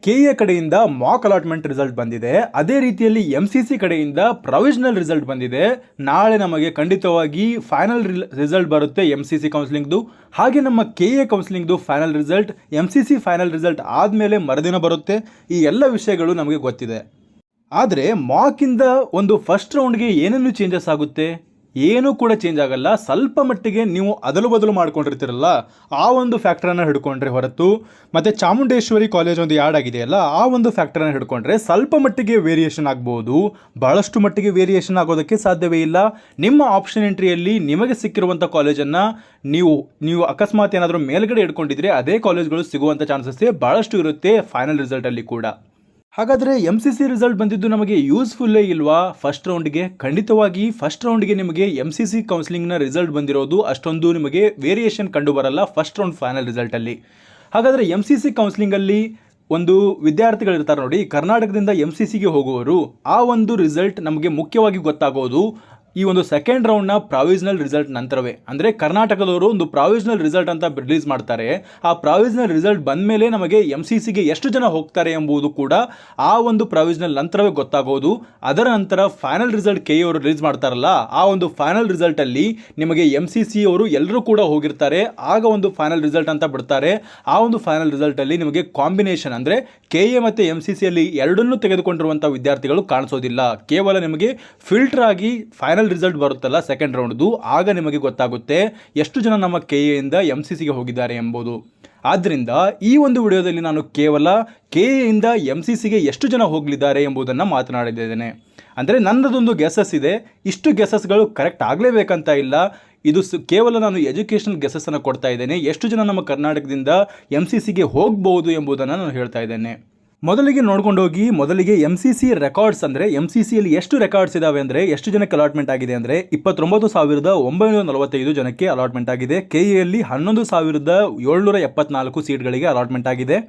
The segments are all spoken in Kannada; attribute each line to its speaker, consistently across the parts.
Speaker 1: ಕೆಎ ಕಡೆಯಿಂದ ಮಾಕ್ ಅಲಾಟ್ಮೆಂಟ್ ರಿಸಲ್ಟ್ ಬಂದಿದೆ. ಅದೇ ರೀತಿಯಲ್ಲಿ ಎಂಸಿಸಿ ಕಡೆಯಿಂದ ಪ್ರೊವಿಷನಲ್ ರಿಸಲ್ಟ್ ಬಂದಿದೆ. ನಾಳೆ ನಮಗೆ ಖಂಡಿತವಾಗಿ ಫೈನಲ್ ರಿಸಲ್ಟ್ ಬರುತ್ತೆ ಎಂಸಿಸಿ ಕೌನ್ಸಿಲಿಂಗ್ದು. ಹಾಗೆ ನಮ್ಮ ಕೆಎ ಕೌನ್ಸಿಲಿಂಗ್ದು final result, MCC final result ಆದಮೇಲೆ ಮರುದಿನ ಬರುತ್ತೆ. ಈ ಎಲ್ಲ ವಿಷಯಗಳು ನಮಗೆ ಗೊತ್ತಿದೆ. ಆದರೆ ಮಾಕಿಂದ ಒಂದು ಫಸ್ಟ್ ರೌಂಡ್ಗೆ ಏನೇನು ಚೇಂಜಸ್ ಆಗುತ್ತೆ? ಏನೂ ಕೂಡ ಚೇಂಜ್ ಆಗಲ್ಲ. ಸ್ವಲ್ಪ ಮಟ್ಟಿಗೆ ನೀವು ಅದಲು ಬದಲು ಮಾಡ್ಕೊಂಡಿರ್ತೀರಲ್ಲ, ಆ ಒಂದು ಫ್ಯಾಕ್ಟ್ರನ್ನು ಹಿಡ್ಕೊಂಡ್ರೆ ಹೊರತು, ಮತ್ತು ಚಾಮುಂಡೇಶ್ವರಿ ಕಾಲೇಜ್ ಒಂದು ಯಾಡ್ ಆಗಿದೆಯಲ್ಲ, ಆ ಒಂದು ಫ್ಯಾಕ್ಟ್ರನ್ನು ಹಿಡ್ಕೊಂಡ್ರೆ ಸ್ವಲ್ಪ ಮಟ್ಟಿಗೆ ವೇರಿಯೇಷನ್ ಆಗ್ಬೋದು. ಭಾಳಷ್ಟು ಮಟ್ಟಿಗೆ ವೇರಿಯೇಷನ್ ಆಗೋದಕ್ಕೆ ಸಾಧ್ಯವೇ ಇಲ್ಲ. ನಿಮ್ಮ ಆಪ್ಷನ್ ಎಂಟ್ರಿಯಲ್ಲಿ ನಿಮಗೆ ಸಿಕ್ಕಿರುವಂಥ ಕಾಲೇಜನ್ನು ನೀವು ಅಕಸ್ಮಾತ್ ಏನಾದರೂ ಮೇಲ್ಗಡೆ ಹಿಡ್ಕೊಂಡಿದ್ರೆ ಅದೇ ಕಾಲೇಜ್ಗಳು ಸಿಗುವಂಥ ಚಾನ್ಸಸ್ಸೇ ಭಾಳಷ್ಟು ಇರುತ್ತೆ ಫೈನಲ್ ರಿಸಲ್ಟಲ್ಲಿ ಕೂಡ. ಹಾಗಾದರೆ ಎಮ್ ಸಿ ಸಿ ರಿಸಲ್ಟ್ ಬಂದಿದ್ದು ನಮಗೆ ಯೂಸ್ಫುಲ್ಲೇ ಇಲ್ವಾ ಫಸ್ಟ್ ರೌಂಡ್ಗೆ? ಖಂಡಿತವಾಗಿ ಫಸ್ಟ್ ರೌಂಡ್ಗೆ ನಿಮಗೆ ಎಮ್ ಸಿ ಸಿ ಕೌನ್ಸಿಲಿಂಗ್ನ ರಿಸಲ್ಟ್ ಬಂದಿರೋದು ಅಷ್ಟೊಂದು ನಿಮಗೆ ವೇರಿಯೇಷನ್ ಕಂಡು ಬರಲ್ಲ ಫಸ್ಟ್ ರೌಂಡ್ ಫೈನಲ್ ರಿಸಲ್ಟಲ್ಲಿ. ಹಾಗಾದರೆ ಎಮ್ ಸಿ ಸಿ ಕೌನ್ಸಿಲಿಂಗಲ್ಲಿ ಒಂದು ವಿದ್ಯಾರ್ಥಿಗಳಿರ್ತಾರೆ ನೋಡಿ, ಕರ್ನಾಟಕದಿಂದ ಎಮ್ ಸಿ ಸಿಗೆ ಹೋಗುವವರು, ಆ ಒಂದು ರಿಸಲ್ಟ್ ನಮಗೆ ಮುಖ್ಯವಾಗಿ ಗೊತ್ತಾಗೋದು ಈ ಒಂದು ಸೆಕೆಂಡ್ ರೌಂಡ್ನ ಪ್ರಾವಿಷನಲ್ ರಿಸಲ್ಟ್ ನಂತರವೇ. ಅಂದರೆ ಕರ್ನಾಟಕದವರು ಒಂದು ಪ್ರಾವಿಷನಲ್ ರಿಸಲ್ಟ್ ಅಂತ ರಿಲೀಸ್ ಮಾಡ್ತಾರೆ. ಆ ಪ್ರಾವಿಷನಲ್ ರಿಸಲ್ಟ್ ಬಂದ ಮೇಲೆ ನಮಗೆ ಎಮ್ ಸಿ ಸಿಗೆ ಎಷ್ಟು ಜನ ಹೋಗ್ತಾರೆ ಎಂಬುದು ಕೂಡ ಆ ಒಂದು ಪ್ರಾವಿಷನಲ್ ನಂತರವೇ ಗೊತ್ತಾಗೋದು. ಅದರ ನಂತರ ಫೈನಲ್ ರಿಸಲ್ಟ್ ಕೆ ಅವರು ರಿಲೀಸ್ ಮಾಡ್ತಾರಲ್ಲ, ಆ ಒಂದು ಫೈನಲ್ ರಿಸಲ್ಟಲ್ಲಿ ನಿಮಗೆ ಎಮ್ ಸಿ ಸಿ ಅವರು ಎಲ್ಲರೂ ಕೂಡ ಹೋಗಿರ್ತಾರೆ. ಆಗ ಒಂದು ಫೈನಲ್ ರಿಸಲ್ಟ್ ಅಂತ ಬಿಡ್ತಾರೆ. ಆ ಒಂದು ಫೈನಲ್ ರಿಸಲ್ಟಲ್ಲಿ ನಿಮಗೆ ಕಾಂಬಿನೇಷನ್ ಅಂದರೆ ಕೆ ಎ ಮತ್ತು ಎಮ್ ಸಿ ಸಿಯಲ್ಲಿ ಎರಡನ್ನೂ ತೆಗೆದುಕೊಂಡಿರುವಂಥ ವಿದ್ಯಾರ್ಥಿಗಳು ಕಾಣಿಸೋದಿಲ್ಲ. ಕೇವಲ ನಿಮಗೆ ಫಿಲ್ಟರ್ ಆಗಿ ಫೈನಲ್ ರಿಸಲ್ಟ್ ಬರುತ್ತಲ್ಲ ಸೆಕೆಂಡ್ ರೌಂಡ್ದು, ಆಗ ನಿಮಗೆ ಗೊತ್ತಾಗುತ್ತೆ ಎಷ್ಟು ಜನ ನಮ್ಮ ಕೆ ಎಯಿಂದ ಎಮ್ ಸಿ ಸಿಗೆ ಹೋಗಿದ್ದಾರೆ ಎಂಬುದು. ಆದ್ದರಿಂದ ಈ ಒಂದು ವಿಡಿಯೋದಲ್ಲಿ ನಾನು ಕೇವಲ ಕೆ ಎಯಿಂದ ಎಮ್ ಸಿ ಸಿಗೆ ಎಷ್ಟು ಜನ ಹೋಗಲಿದ್ದಾರೆ ಎಂಬುದನ್ನು ಮಾತನಾಡಿದ್ದೇನೆ. ಅಂದರೆ ನನ್ನದೊಂದು ಗೆಸಸ್ ಇದೆ. ಇಷ್ಟು ಗೆಸಸ್ಗಳು ಕರೆಕ್ಟ್ ಆಗಲೇಬೇಕಂತ ಇಲ್ಲ. ಇದು ಕೇವಲ ನಾನು ಎಜುಕೇಷನಲ್ ಗೆಸಸ್ಸನ್ನು ಕೊಡ್ತಾ ಇದ್ದೇನೆ. ಎಷ್ಟು ಜನ ನಮ್ಮ ಕರ್ನಾಟಕದಿಂದ ಎಮ್ ಸಿ ಸಿಗೆ ಹೋಗ್ಬೋದು ಎಂಬುದನ್ನು ನಾನು ಹೇಳ್ತಾ ಇದ್ದೇನೆ. ಮೊದಲಿಗೆ ಮೊದಲಿಗೆ ಎಮ್ ಸಿ ಸಿ ರೆಕಾರ್ಡ್ಸ್ ಅಂದರೆ ಎಮ್ ಸಿ ಸಿಯಲ್ಲಿ ಎಷ್ಟು ರೆಕಾರ್ಡ್ಸ್ ಇದಾವೆ ಅಂದರೆ, ಎಷ್ಟು ಜನಕ್ಕೆ ಅಲಾಟ್ಮೆಂಟ್ ಆಗಿದೆ ಅಂದರೆ 29,945 ಜನಕ್ಕೆ ಅಲಾಟ್ಮೆಂಟ್ ಆಗಿದೆ. ಕೆ ಎಲ್ಲಿ 11,774 ಸೀಟ್ಗಳಿಗೆ ಅಲಾಟ್ಮೆಂಟ್ ಆಗಿದೆ.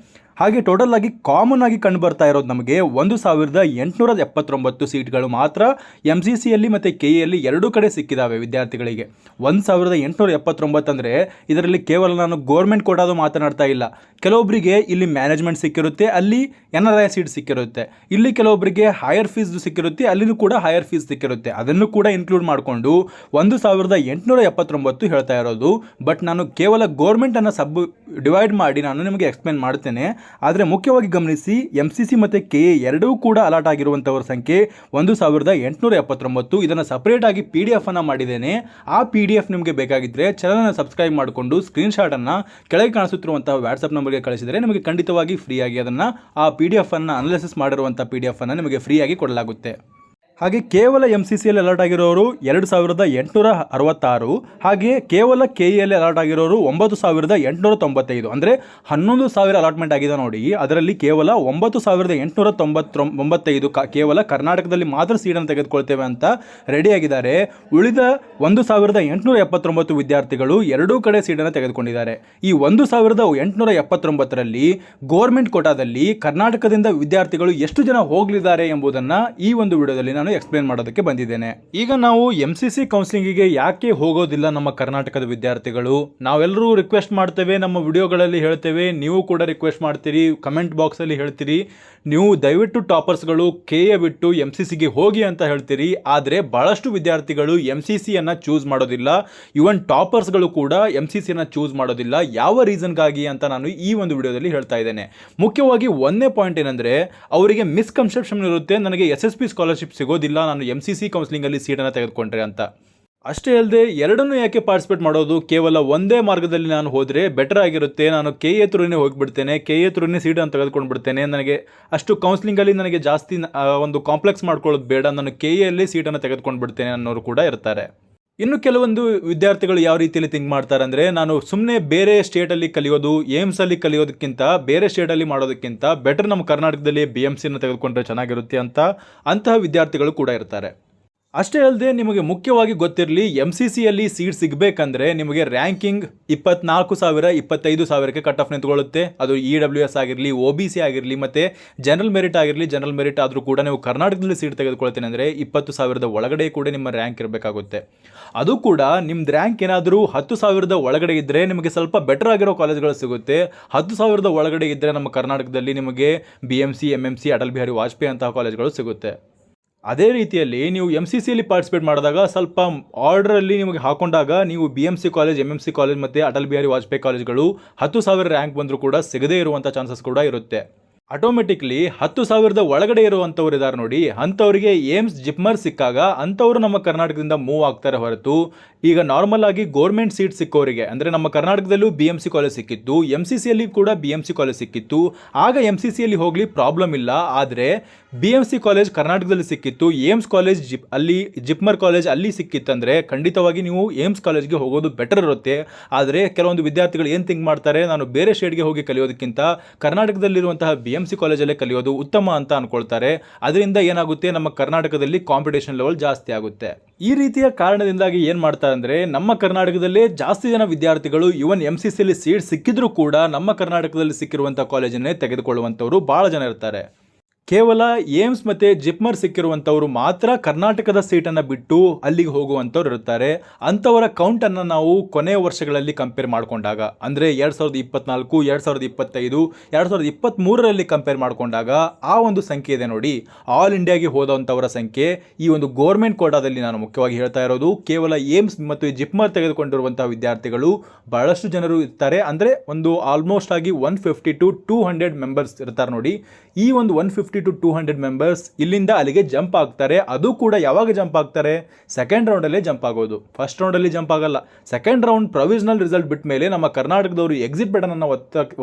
Speaker 1: ಹಾಗೆ ಟೋಟಲ್ ಆಗಿ ಕಾಮನ್ ಆಗಿ ಕಂಡು ಬರ್ತಾ ಇರೋದು ನಮಗೆ 1,879 ಸೀಟ್ಗಳು ಮಾತ್ರ ಎಮ್ ಸಿ ಸಿಯಲ್ಲಿ ಮತ್ತು ಕೆ ಎಲ್ಲಿ ಎರಡೂ ಕಡೆ ಸಿಕ್ಕಿದ್ದಾವೆ ವಿದ್ಯಾರ್ಥಿಗಳಿಗೆ. 1,879 ಅಂದರೆ ಇದರಲ್ಲಿ ಕೇವಲ ನಾನು ಗೋರ್ಮೆಂಟ್ ಕೊಡೋದು ಮಾತನಾಡ್ತಾ ಇಲ್ಲ. ಕೆಲವೊಬ್ಬರಿಗೆ ಇಲ್ಲಿ ಮ್ಯಾನೇಜ್ಮೆಂಟ್ ಸಿಕ್ಕಿರುತ್ತೆ, ಅಲ್ಲಿ NRI ಸೀಟ್ ಸಿಕ್ಕಿರುತ್ತೆ. ಇಲ್ಲಿ ಕೆಲವೊಬ್ಬರಿಗೆ ಹೈಯರ್ ಫೀಸ್ ಸಿಕ್ಕಿರುತ್ತೆ, ಅಲ್ಲಿನೂ ಕೂಡ ಹೈಯರ್ ಫೀಸ್ ಸಿಕ್ಕಿರುತ್ತೆ. ಅದನ್ನು ಕೂಡ ಇನ್ಕ್ಲೂಡ್ ಮಾಡಿಕೊಂಡು 1,879 ಹೇಳ್ತಾ ಇರೋದು. ಬಟ್ ನಾನು ಕೇವಲ ಗೋರ್ಮೆಂಟನ್ನು ಡಿವೈಡ್ ಮಾಡಿ ನಾನು ನಿಮಗೆ ಎಕ್ಸ್ಪ್ಲೇನ್ ಮಾಡ್ತೇನೆ. ಆದರೆ ಮುಖ್ಯವಾಗಿ ಗಮನಿಸಿ, ಎಮ್ ಸಿ ಸಿ ಮತ್ತು ಕೆ ಎ ಎರಡೂ ಕೂಡ ಅಲಾಟ್ ಆಗಿರುವಂಥವ್ರ ಸಂಖ್ಯೆ 1,879. ಇದನ್ನು ಸಪ್ರೇಟಾಗಿ PDF ಅನ್ನು ಮಾಡಿದ್ದೇನೆ. ಆ PDF ನಿಮಗೆ ಬೇಕಾಗಿದ್ದರೆ ಚಾನಲ್ನ ಸಬ್ಸ್ಕ್ರೈಬ್ ಮಾಡಿಕೊಂಡು ಸ್ಕ್ರೀನ್ಶಾಟನ್ನು ಕೆಳಗೆ ಕಾಣಿಸುತ್ತಿರುವಂತಹ ವಾಟ್ಸಪ್ ನಂಬರ್ಗೆ ಕಳಿಸಿದರೆ ನಿಮಗೆ ಖಂಡಿತವಾಗಿ ಫ್ರೀಯಾಗಿ ಅದನ್ನು ಆ PDF ಅನ್ನು ಅನಾಲಿಸಿಸ್ ಮಾಡಿರುವಂಥ PDF ಅನ್ನು ನಿಮಗೆ ಫ್ರೀಯಾಗಿ ಕೊಡಲಾಗುತ್ತೆ. ಹಾಗೆ ಕೇವಲ ಎಮ್ ಸಿ ಸಿಯಲ್ಲಿ ಅಲಾಟ್ ಆಗಿರೋರು 2,866. ಹಾಗೆ ಕೇವಲ ಕೆ ಎಲ್ಲಿ ಅಲಾಟ್ ಆಗಿರೋರು 9,895. ಅಂದರೆ 11,000 ಅಲಾಟ್ಮೆಂಟ್ ಆಗಿದೆ ನೋಡಿ. ಅದರಲ್ಲಿ ಕೇವಲ 9,895 ಕೇವಲ ಕರ್ನಾಟಕದಲ್ಲಿ ಮಾತ್ರ ಸೀಟನ್ನು ತೆಗೆದುಕೊಳ್ತೇವೆ ಅಂತ ರೆಡಿಯಾಗಿದ್ದಾರೆ. ಉಳಿದ 1,879 ವಿದ್ಯಾರ್ಥಿಗಳು ಎರಡೂ ಕಡೆ ಸೀಟನ್ನು ತೆಗೆದುಕೊಂಡಿದ್ದಾರೆ. ಈ 1,879ರಲ್ಲಿ ಗೋರ್ಮೆಂಟ್ ಕೋಟಾದಲ್ಲಿ ಕರ್ನಾಟಕದಿಂದ ವಿದ್ಯಾರ್ಥಿಗಳು ಎಷ್ಟು ಜನ ಹೋಗಲಿದ್ದಾರೆ ಎಂಬುದನ್ನು ಈ ಒಂದು ವಿಡಿಯೋದಲ್ಲಿ ನಾನು ಎಕ್ಸ್ಪ್ಲೇನ್ ಮಾಡೋದಕ್ಕೆ ಬಂದಿದ್ದೇನೆ. ಈಗ ನಾವು ಎಮ್ ಸಿ ಸಿ ಕೌನ್ಸಿಲಿಂಗಿಗೆ ಯಾಕೆ ಹೋಗೋದಿಲ್ಲ ನಮ್ಮ ಕರ್ನಾಟಕದ ವಿದ್ಯಾರ್ಥಿಗಳು? ನಾವೆಲ್ಲರೂ ರಿಕ್ವೆಸ್ಟ್ ಮಾಡ್ತೇವೆ, ನಮ್ಮ ವಿಡಿಯೋಗಳಲ್ಲಿ ಹೇಳ್ತೇವೆ, ನೀವು ಕೂಡ ರಿಕ್ವೆಸ್ಟ್ ಮಾಡ್ತೀರಿ, ಕಮೆಂಟ್ ಬಾಕ್ಸಲ್ಲಿ ಹೇಳ್ತೀರಿ, ನೀವು ದಯವಿಟ್ಟು ಟಾಪರ್ಸ್ಗಳು ಕೆ ಎ ಬಿಟ್ಟು ಎಮ್ ಸಿ ಸಿಗೆ ಹೋಗಿ ಅಂತ ಹೇಳ್ತೀರಿ. ಆದರೆ ಭಾಳಷ್ಟು ವಿದ್ಯಾರ್ಥಿಗಳು ಎಮ್ ಸಿ ಸಿಯನ್ನು ಚೂಸ್ ಮಾಡೋದಿಲ್ಲ. ಇವನ್ ಟಾಪರ್ಸ್ಗಳು ಕೂಡ ಎಮ್ ಸಿ ಸಿಯನ್ನು ಚೂಸ್ ಮಾಡೋದಿಲ್ಲ. ಯಾವ ರೀಸನ್ಗಾಗಿ ಅಂತ ನಾನು ಈ ಒಂದು ವಿಡಿಯೋದಲ್ಲಿ ಹೇಳ್ತಾ ಇದ್ದೇನೆ. ಮುಖ್ಯವಾಗಿ ಒಂದೇ ಪಾಯಿಂಟ್ ಏನಂದರೆ, ಅವರಿಗೆ ಮಿಸ್ಕನ್ಸೆಪ್ಷನ್ ಇರುತ್ತೆ, ನನಗೆ SSP ಸ್ಕಾಲರ್ಶಿಪ್ ಸಿಗೋದಿಲ್ಲ, ನಾನು ಎಮ್ ಸಿ ಸಿ ಕೌನ್ಸಿಲಿಂಗಲ್ಲಿ ಸೀಟನ್ನು ತೆಗೆದುಕೊಂಡ್ರೆ ಅಂತ. ಅಷ್ಟೇ ಅಲ್ಲದೆ ಎರಡನ್ನೂ ಯಾಕೆ ಪಾರ್ಟಿಸಿಪೇಟ್ ಮಾಡೋದು? ಕೇವಲ ಒಂದೇ ಮಾರ್ಗದಲ್ಲಿ ನಾನು ಹೋದರೆ ಬೆಟರ್ ಆಗಿರುತ್ತೆ. ನಾನು ಕೆ ಎ ಥ್ರೂನೇ ಹೋಗಿಬಿಡ್ತೇನೆ, ಕೆ ಎ ಥ್ರೂನೇ ಸೀಟನ್ನು ತೆಗೆದುಕೊಂಡು ಬಿಡ್ತೇನೆ, ನನಗೆ ಅಷ್ಟು ಕೌನ್ಸಿಲಿಂಗಲ್ಲಿ ನನಗೆ ಜಾಸ್ತಿ ಒಂದು ಕಾಂಪ್ಲೆಕ್ಸ್ ಮಾಡ್ಕೊಳ್ಳೋದು ಬೇಡ, ನಾನು ಕೆ ಎಲ್ಲಿ ಸೀಟನ್ನು ತೆಗೆದುಕೊಂಡು ಬಿಡ್ತೇನೆ ಅನ್ನೋರು ಕೂಡ ಇರ್ತಾರೆ. ಇನ್ನು ಕೆಲವೊಂದು ವಿದ್ಯಾರ್ಥಿಗಳು ಯಾವ ರೀತಿಯಲ್ಲಿ ಥಿಂಕ್ ಮಾಡ್ತಾರೆ ಅಂದರೆ, ನಾನು ಸುಮ್ಮನೆ ಬೇರೆ ಸ್ಟೇಟಲ್ಲಿ ಕಲಿಯೋದು, ಏಮ್ಸಲ್ಲಿ ಕಲಿಯೋದಕ್ಕಿಂತ ಬೇರೆ ಸ್ಟೇಟಲ್ಲಿ ಮಾಡೋದಕ್ಕಿಂತ ಬೆಟರ್ ನಮ್ಮ ಕರ್ನಾಟಕದಲ್ಲಿ BMCನ ತೆಗೆದುಕೊಂಡ್ರೆ ಚೆನ್ನಾಗಿರುತ್ತೆ ಅಂತಹ ವಿದ್ಯಾರ್ಥಿಗಳು ಕೂಡ ಇರ್ತಾರೆ. ಅಷ್ಟೇ ಅಲ್ಲದೆ ನಿಮಗೆ ಮುಖ್ಯವಾಗಿ ಗೊತ್ತಿರಲಿ, ಎಮ್ ಸಿ ಸಿಯಲ್ಲಿ ಸೀಟ್ ಸಿಗಬೇಕಂದ್ರೆ ನಿಮಗೆ ರ್ಯಾಂಕಿಂಗ್ 24,000 25,000ಕ್ಕೆ ಕಟ್ ಆಫ್ ನಿಂತ್ಕೊಳ್ಳುತ್ತೆ. ಅದು EWS ಆಗಿರಲಿ, OBC ಆಗಿರಲಿ, ಮತ್ತು ಜನರಲ್ ಮೆರಿಟ್ ಆಗಿರಲಿ. ಜನರಲ್ ಮೆರಿಟ್ ಆದರೂ ಕೂಡ ನೀವು ಕರ್ನಾಟಕದಲ್ಲಿ ಸೀಟ್ ತೆಗೆದುಕೊಳ್ತೀನಿ ಅಂದರೆ 20,000 ಒಳಗಡೆ ಕೂಡ ನಿಮ್ಮ ರ್ಯಾಂಕ್ ಇರಬೇಕಾಗುತ್ತೆ. ಅದು ಕೂಡ ನಿಮ್ದು ರ್ಯಾಂಕ್ ಏನಾದರೂ 10,000 ಒಳಗಡೆ ಇದ್ದರೆ ನಿಮಗೆ ಸ್ವಲ್ಪ ಬೆಟರ್ ಆಗಿರೋ ಕಾಲೇಜ್ಗಳು ಸಿಗುತ್ತೆ. 10,000 ಒಳಗಡೆ ಇದ್ದರೆ ನಮ್ಮ ಕರ್ನಾಟಕದಲ್ಲಿ ನಿಮಗೆ BMC, MMC, ಅಟಲ್ ಬಿಹಾರಿ ವಾಜಪೇಯಿ ಅಂತಹ ಕಾಲೇಜ್ಗಳು ಸಿಗುತ್ತೆ. ಅದೇ ರೀತಿಯಲ್ಲಿ ನೀವು ಎಮ್ ಸಿ ಸಿಯಲ್ಲಿ ಪಾರ್ಟಿಸಿಪೇಟ್ ಮಾಡಿದಾಗ ಸ್ವಲ್ಪ ಆರ್ಡ್ರಲ್ಲಿ ನಿಮಗೆ ಹಾಕೊಂಡಾಗ ನೀವು BMC ಕಾಲೇಜ್, MMC ಕಾಲೇಜ್ ಮತ್ತು ಅಟಲ್ ಬಿಹಾರಿ ವಾಜಪೇಯಿ ಕಾಲೇಜ್ಗಳು 10,000 ರ್ಯಾಂಕ್ ಬಂದರೂ ಕೂಡ ಸಿಗದೇ ಇರುವಂಥ ಚಾನ್ಸಸ್ ಕೂಡ ಇರುತ್ತೆ. ಆಟೋಮೆಟಿಕ್ಲಿ 10,000 ಒಳಗಡೆ ಇರುವಂಥವ್ರು ಇದ್ದಾರೆ ನೋಡಿ, ಅಂಥವರಿಗೆ ಏಮ್ಸ್, ಜಿಪ್ಮರ್ ಸಿಕ್ಕಾಗ ಅಂಥವ್ರು ನಮ್ಮ ಕರ್ನಾಟಕದಿಂದ ಮೂವ್ ಆಗ್ತಾರೆ ಹೊರತು ಈಗ ನಾರ್ಮಲ್ ಆಗಿ ಗೌರ್ಮೆಂಟ್ ಸೀಟ್ ಸಿಕ್ಕೋರಿಗೆ, ಅಂದರೆ ನಮ್ಮ ಕರ್ನಾಟಕದಲ್ಲೂ BMC ಕಾಲೇಜ್ ಸಿಕ್ಕಿತ್ತು, MCCಯಲ್ಲಿ ಕೂಡ BMC ಕಾಲೇಜ್ ಸಿಕ್ಕಿತ್ತು, ಆಗ MCCಯಲ್ಲಿ ಹೋಗಲಿ ಪ್ರಾಬ್ಲಮ್ ಇಲ್ಲ. ಆದರೆ BMC ಕಾಲೇಜ್ ಕರ್ನಾಟಕದಲ್ಲಿ ಸಿಕ್ಕಿತ್ತು, ಏಮ್ಸ್ ಕಾಲೇಜ್ ಅಲ್ಲಿ ಜಿಪ್ಮರ್ ಕಾಲೇಜ್ ಅಲ್ಲಿ ಸಿಕ್ಕಿತ್ತಂದರೆ ಖಂಡಿತವಾಗಿ ನೀವು ಏಮ್ಸ್ ಕಾಲೇಜ್ಗೆ ಹೋಗೋದು ಬೆಟರ್ ಇರುತ್ತೆ. ಆದರೆ ಕೆಲವೊಂದು ವಿದ್ಯಾರ್ಥಿಗಳು ಏನು ಥಿಂಕ್ ಮಾಡ್ತಾರೆ, ನಾನು ಬೇರೆ ಸ್ಟೇಟ್ಗೆ ಹೋಗಿ ಕಲಿಯೋದಕ್ಕಿಂತ ಕರ್ನಾಟಕದಲ್ಲಿರುವಂತಹ BMC ಕಾಲೇಜಲ್ಲೇ ಕಲಿಯೋದು ಉತ್ತಮ ಅಂತ ಅನ್ಕೊಳ್ತಾರೆ. ಅದರಿಂದ ಏನಾಗುತ್ತೆ, ನಮ್ಮ ಕರ್ನಾಟಕದಲ್ಲಿ ಕಾಂಪಿಟೇಷನ್ ಲೆವೆಲ್ ಜಾಸ್ತಿ ಆಗುತ್ತೆ. ಈ ರೀತಿಯ ಕಾರಣದಿಂದಾಗಿ ಏನು ಮಾಡ್ತಾರೆ ಅಂದರೆ, ನಮ್ಮ ಕರ್ನಾಟಕದಲ್ಲೇ ಜಾಸ್ತಿ ಜನ ವಿದ್ಯಾರ್ಥಿಗಳು ಇವನ್ MCCಯಲ್ಲಿ ಸೀಟ್ ಸಿಕ್ಕಿದ್ರೂ ಕೂಡ ನಮ್ಮ ಕರ್ನಾಟಕದಲ್ಲಿ ಸಿಕ್ಕಿರುವಂಥ ಕಾಲೇಜನ್ನೇ ತೆಗೆದುಕೊಳ್ಳುವಂಥವ್ರು ಭಾಳ ಜನ ಇರ್ತಾರೆ. ಕೇವಲ ಏಮ್ಸ್ ಮತ್ತು ಜಿಪ್ಮರ್ ಸಿಕ್ಕಿರುವಂಥವ್ರು ಮಾತ್ರ ಕರ್ನಾಟಕದ ಸೀಟನ್ನು ಬಿಟ್ಟು ಅಲ್ಲಿಗೆ ಹೋಗುವಂಥವ್ರು ಇರ್ತಾರೆ. ಅಂಥವರ ಕೌಂಟನ್ನು ನಾವು ಕೊನೆಯ ವರ್ಷಗಳಲ್ಲಿ ಕಂಪೇರ್ ಮಾಡಿಕೊಂಡಾಗ, ಅಂದರೆ 2024, 2025, 2023ರಲ್ಲಿ ಕಂಪೇರ್ ಮಾಡಿಕೊಂಡಾಗ ಆ ಒಂದು ಸಂಖ್ಯೆ ಇದೆ ನೋಡಿ, ಆಲ್ ಇಂಡಿಯಾಗೆ ಹೋದಂಥವರ ಸಂಖ್ಯೆ. ಈ ಒಂದು ಗೋರ್ಮೆಂಟ್ ಕೋಟಾದಲ್ಲಿ ನಾನು ಮುಖ್ಯವಾಗಿ ಹೇಳ್ತಾ ಇರೋದು, ಕೇವಲ ಏಮ್ಸ್ ಮತ್ತು ಜಿಪ್ಮರ್ ತೆಗೆದುಕೊಂಡಿರುವಂಥ ವಿದ್ಯಾರ್ಥಿಗಳು ಬಹಳಷ್ಟು ಜನರು ಇರ್ತಾರೆ. ಅಂದರೆ ಒಂದು ಆಲ್ಮೋಸ್ಟ್ ಆಗಿ 150 to 200 ಮೆಂಬರ್ಸ್ ಇರ್ತಾರೆ ನೋಡಿ. ಈ ಒಂದು 150 to 200 ಮೆಂಬರ್ಸ್ ಇಲ್ಲಿಂದ ಅಲ್ಲಿಗೆ ಜಂಪ್ ಆಗ್ತಾರೆ. ಅದು ಕೂಡ ಯಾವಾಗ ಜಂಪ್ ಆಗ್ತಾರೆ, ಸೆಕೆಂಡ್ ರೌಂಡಲ್ಲೇ ಜಂಪ್ ಆಗೋದು, ಫಸ್ಟ್ ರೌಂಡಲ್ಲಿ ಜಂಪ್ ಆಗಲ್ಲ. ಸೆಕೆಂಡ್ ರೌಂಡ್ ಪ್ರೊವಿಷನಲ್ ರಿಸಲ್ಟ್ ಬಿಟ್ಟ ಮೇಲೆ ನಮ್ಮ ಕರ್ನಾಟಕದವರು ಎಕ್ಸಿಟ್ ಬಟನನ್ನು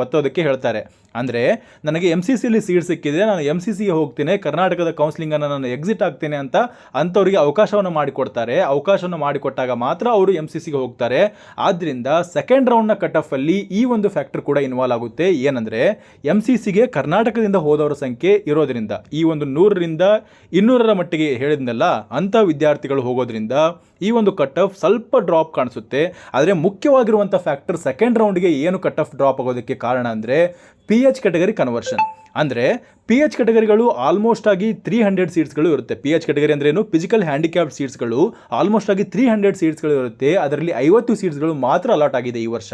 Speaker 1: ಒತ್ತೋದಕ್ಕೆ ಹೇಳ್ತಾರೆ. ಅಂದರೆ ನನಗೆ MCCಯಲ್ಲಿ ಸೀಟ್ ಸಿಕ್ಕಿದೆ, ನಾನು MCCಗೆ ಹೋಗ್ತೀನಿ, ಕರ್ನಾಟಕದ ಕೌನ್ಸಿಲಿಂಗನ್ನು ನಾನು ಎಕ್ಸಿಟ್ ಆಗ್ತೇನೆ ಅಂತ ಅಂಥವರಿಗೆ ಅವಕಾಶವನ್ನು ಮಾಡಿಕೊಡ್ತಾರೆ. ಅವಕಾಶವನ್ನು ಮಾಡಿಕೊಟ್ಟಾಗ ಮಾತ್ರ ಅವರು MCCಗೆ ಹೋಗ್ತಾರೆ. ಆದ್ದರಿಂದ ಸೆಕೆಂಡ್ ರೌಂಡ್ನ ಕಟ್ ಆಫಲ್ಲಿ ಈ ಒಂದು ಫ್ಯಾಕ್ಟರ್ ಕೂಡ ಇನ್ವಾಲ್ವ್ ಆಗುತ್ತೆ. ಏನಂದರೆ MCCಗೆ ಕರ್ನಾಟಕದಿಂದ ಹೋದವರ ಸಂಖ್ಯೆ ಇರೋದ್ರಿಂದ, ಈ ಒಂದು 100ರಿಂದ 200ರ ಮಟ್ಟಿಗೆ ಹೇಳಿದ್ನಲ್ಲ, ಅಂಥ ವಿದ್ಯಾರ್ಥಿಗಳು ಹೋಗೋದ್ರಿಂದ ಈ ಒಂದು ಕಟ್ ಆಫ್ ಸ್ವಲ್ಪ ಡ್ರಾಪ್ ಕಾಣಿಸುತ್ತೆ. ಆದರೆ ಮುಖ್ಯವಾಗಿರುವಂಥ ಫ್ಯಾಕ್ಟರ್ ಸೆಕೆಂಡ್ ರೌಂಡ್ಗೆ ಏನು ಕಟ್ ಆಫ್ ಡ್ರಾಪ್ ಆಗೋದಕ್ಕೆ ಕಾರಣ ಅಂದರೆ PH ಕ್ಯಾಟಗರಿ ಕನ್ವರ್ಷನ್. ಅಂದರೆ PH ಕ್ಯಾಟಗರಿಗಳು ಆಲ್ಮೋಸ್ಟ್ ಆಗಿ 300 ಸೀಟ್ಸ್ಗಳು ಇರುತ್ತೆ. PH ಕ್ಯಾಟಗರಿ ಅಂದರೆ ಏನು, ಫಿಸಿಕಲ್ ಹ್ಯಾಂಡಿಕ್ಯಾಪ್ಡ್ ಸೀಟ್ಸ್ಗಳು ಆಲ್ಮೋಸ್ಟ್ ಆಗಿ 300 ಸೀಟ್ಸ್ಗಳು ಇರುತ್ತೆ. ಅದರಲ್ಲಿ 50 ಸೀಟ್ಸ್ಗಳು ಮಾತ್ರ ಅಲಾಟ್ ಆಗಿದೆ ಈ ವರ್ಷ.